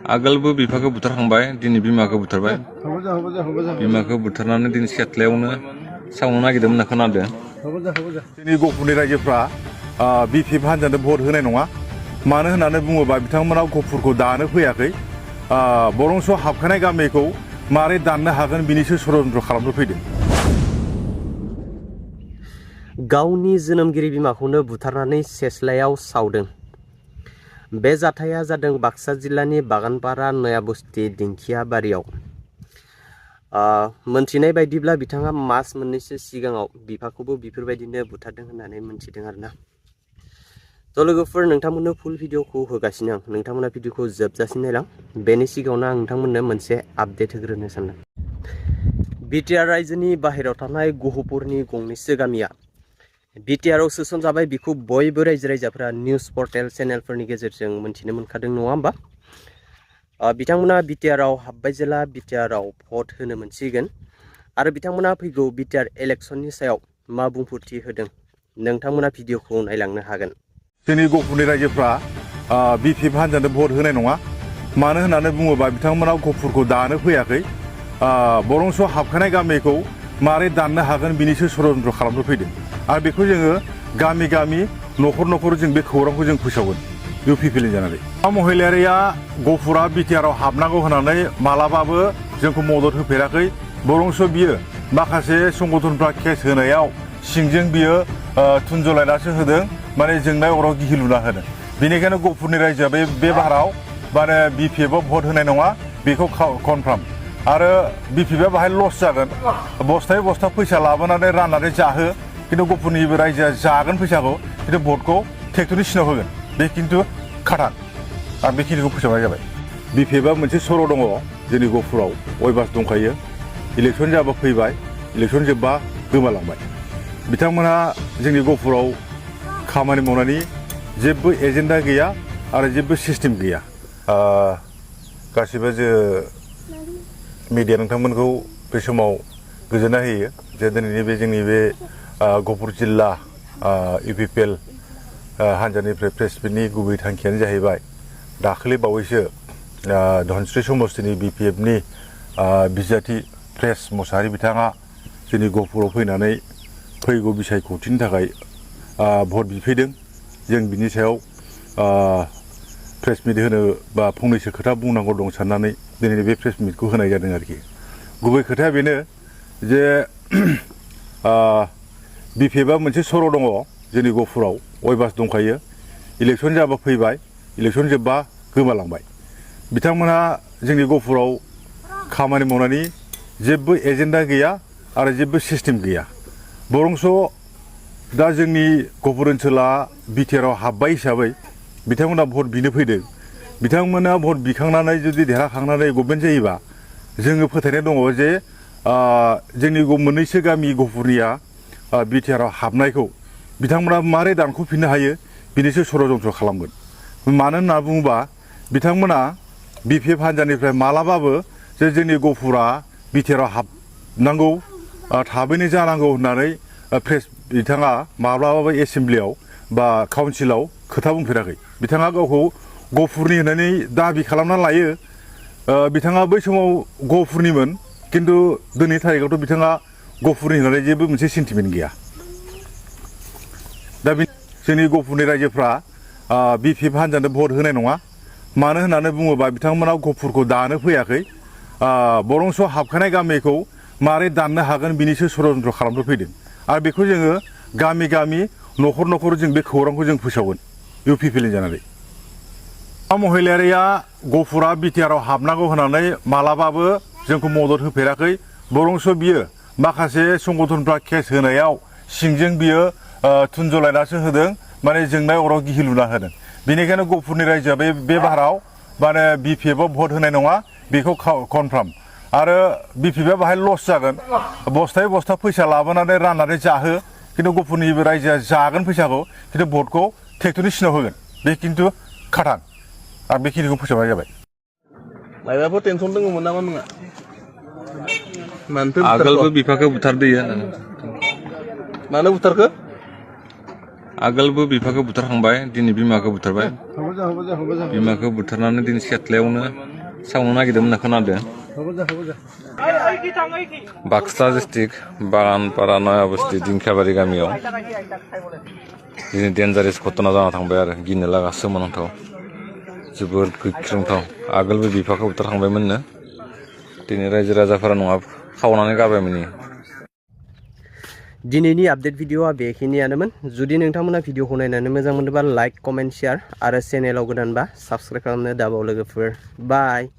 आगोलबो बिफाखौ बुथारखांबाय दिनै बिमाखौ बुथारबाय बिमाखौ बुथारनानै दिनै सेस्लायावनो सावनो नागिरदोंमोन होनना खोनादों। जोंनि गहपुरनि रायजोफ्रा BJP हान्जानो भट होनाय नङा। मानो होननानै बुङोबा बिथांमोना गहपुरखौ दानो फैयाखै। बरंस हाबखानाय गामिखौ मारै दाननो हागोन बिनिसो षड़यन्त्र खालामनो फैदों। गावनि जोनोमगिरि बिमाखौनो बुथारनानै सेस्लायाव सावदों। बे जाथाया जादों बाक्सा जिल्लानि बागानपारा नयाबस्ति दिंखिया बारियाव। मोनथिनाय बायदिब्ला बिथाङा मास मोननैसो सिगाङाव बिफाखौबो बेफोरबायदिनो बुथारदों होननानै मोनथिदों आरोना। थ' लोगोफोर नोंथांमोननो फुल भिडिअखौ होगासिनो आं। नोंथांमोना भिडिअखौ जोबजासिम नायलां। बेनि सिगाङावनो आं नोंथांमोननो मोनसे आपडेट होग्रोनो सानदों। बिटिआर रायजोनि बाहेरायाव थानाय गहपुरनि गंनैसो गामिया बिटिआरआव सोसनजाबाय। बेखौ बयबो रायजो राजाफोरा निउस पर्टेल चेनेलफोरनि गेजेरजों मोनथिनो मोनखादों नङा होमबा। बिथांमोना बिटिआरआव हाबबाय जेला बिटिआरआव भट होनो मोनसिगोन आरो बिथांमोना फैगौ बिटिआर इलेक्सननि सायाव मा बुंफोरथि होदों नोंथांमोना भिडिअखौ नायलांनो हागोन। जोंनि गहपुरनि रायजोफ्रा BJP हान्जानो भट होनाय नङा। मानो होननानै बुङोबा बिथांमोना गहपुरखौ दानो फैयाखै। बरंस हाबखानाय गामिखौ मारै दाननो हागोन बिनिसो षड़यन्त्र खालामनो फैदों आरो बेखौ जोङो गामि गामि न'खर न'खर जों बे खौरांखौ जों फोसावगोन UPPL जानानै। महिलारिया गहपुरा बिटिआरआव हाबनांगौ होननानै मालाबाबो जोंखौ मदद होफेराखै। बरंस बियो माखासे संगठनफ्रा केस होनायाव सिंजों बियो थुनजलायनासो होदों, माने जोंनाय अराव गिहि लुना होदों। बेनिखायनो गहपुरनि रायजोआ बे बाराव माने BJPआव भट होनाय नङा, बेखौ कनफार्म। आरो BJPआ बाहाय लस जागोन। बस्थायै बस्था फैसा लाबोनानै राननानै जाहो, खिन्थु गहपुरनि रायजोआ जागोन फैसाखौ, खिन्थु भटखौ ट्रेक्टरनि सिनाव होगोन। बे खिन्थु खाटां। आं बेखिनिखौ फोसावनाय जाबाय। BJPआ मोनसे सर' दङ जोंनि गहपुराव, अयबास दंखायो। इलेक्सन जाबा फैबाय, इलेक्सन जोब्बा गोमालांबाय। बिथांमोनहा जोंनि गहपुराव खामानि मावनायनि जेबो एजेन्डा गैया आरो जेबो सिस्टेम गैया। गासिबो मिडिया नोंथांमोनखौ बे समाव गोजोननाय होयो जे दिनैनि बे जोंनि बे गहपुर जिल्ला UPPL हान्जानिफ्राय प्रेस मिटनि गुबै थांखियानो जाहैबाय दाखालि बावैसो धनस्री समस्तिनि BPFनि बिजाथि प्रेस मोसाहारि बिथाङा जोंनि गहपुराव फैनानै फैगौ बिसायख'थिनि थाखाय भट बिफैदों। जों बिनि सायाव प्रेस मिट होनो बा फंनैसो खोथा बुंनांगौ दं साननानै दिनै बे प्रेस मिटखौ होनाय जादों आरोखि। गुबै खोथाया बेनो जे BJPआ मोनसे सर' दङ जोंनि गहपुराव, अयबास दंखायो। इलेक्सन जाबा फैबाय, इलेक्सन जोब्बा गोमालांबाय। बिथांमोनहा जोंनि गहपुराव खामानि मावनायनि जेबो एजेन्डा गैया आरो जेबो सिस्टेम गैया। बरंस दा जोंनि गहपुर ओनसोला बिटिआरआव हाबबाय हिसाबै बिथांमोना भट बिनो फैदों। बिथांमोना भट बिखांनानै जुदि देरहाखांनानै गभर्नमेन्ट जायोबा जोङो फोथायनाय दङ जे जोंनि मोननैसो गामि गहपुरनिया बिटिआरआव हाबनायखौ बिथांमोना मारै दानख'फिननो हायो बिनिसो षड़यन्त्र खालामगोन। मानो होनना बुङोबा बिथांमोना BJP हान्जानिफ्राय मालाबाबो जे जोंनि गहपुरा बिटिआरआव हाबनांगौ, थाबैनो जानांगौ होननानै प्रेस बिथाङा माब्लाबाबो एसेम्ब्लियाव बा काउन्सिलाव खोथा बुंफेराखै। बिथाङा गावखौ गहपुरनि होननानै दाबि खालामना लायो। बिथाङा बै समाव गहपुरनिमोन, खिन्थु दिनैनि थारिखआवथ' बिथाङा गहपुरनि होननानै जेबो मोनसे सेन्टिमेन्ट गैया। दा जोंनि गहपुरनि रायजोफ्रा BJP हान्जानो भट होनाय नङा। मानो होननानै बुङोबा बिथांमोना गहपुरखौ दानो फैयाखै। बरंस हाबखानाय गामिखौ मारै दाननो हागोन बिनिसो षड़यन्त्र खालामनो फैदों आरो बेखौ जोङो गामि गामि न'खर न'खर जों बे खौरांखौ जों फोसावगोन UPPL जानानै। महिलारिया गहपुरा बिटिआरआव हाबनांगौ होननानै मालाबाबो जोंखौ मदद होफेराखै। बरंस बियो माखासे संगठनफ्रा केस होनायाव सिंजों बियो थुनजलायनासो होदों, माने जोंनाय अराव गिहि लुना होदों। बेनिखायनो गहपुरनि रायजोआ बे बाराव माने BJPआव भट होनाय नङा, बेखौ कनफार्म। आरो BJPआ बाहाय लस जागोन। बस्थायै बस्था फैसा लाबोनानै राननानै जाहो, खिन्थु गहपुरनि रायजोआ जागोन फैसाखौ, खिन्थु भटखौ ट्रेक्टरनि सिनाव होगोन। बे खिन्थु खाटां। आं बेखिनिखौ फोसावनाय जाबाय। मायबाफोर टेनसन दङमोन नामा नोंहा? आगोलबो बिफाखौ बुथारदोयो। मानो बुथारखो? आगोलबो बिफाखौ बुथारखांबाय, दिनै बिमाखौ बुथारबाय। बिमाखौ बुथारनानै दिनै सेस्लायावनो सावनो नागिरदोंमोन होनना खोनादों बाक्सा डिस्ट्रिक्ट बागानपारा नया बस्ति दिंखियाबारि गामियाव दिनै डेन्जारेस घटना जाना थांबाय आरो गिनो लागा सोमोनांथाव जोबोद गिख्रंथाव आगोलबो बिफाखौ बुथारखांबायमोननो दिनै रायजो राजाफोरा नङा खावनानै गारबायमोन दिनैनि आपडेट भिडिअआ बेखिनियानोमोन जुदि नोंथांमोना भिडिअखौ नायनानै मोजां मोनोबा लाइक कमेन्ट शेयार आरो चेनेलाव गोदानबा साबस्क्राइब खालामनो दाबाव लोगोफोर बाय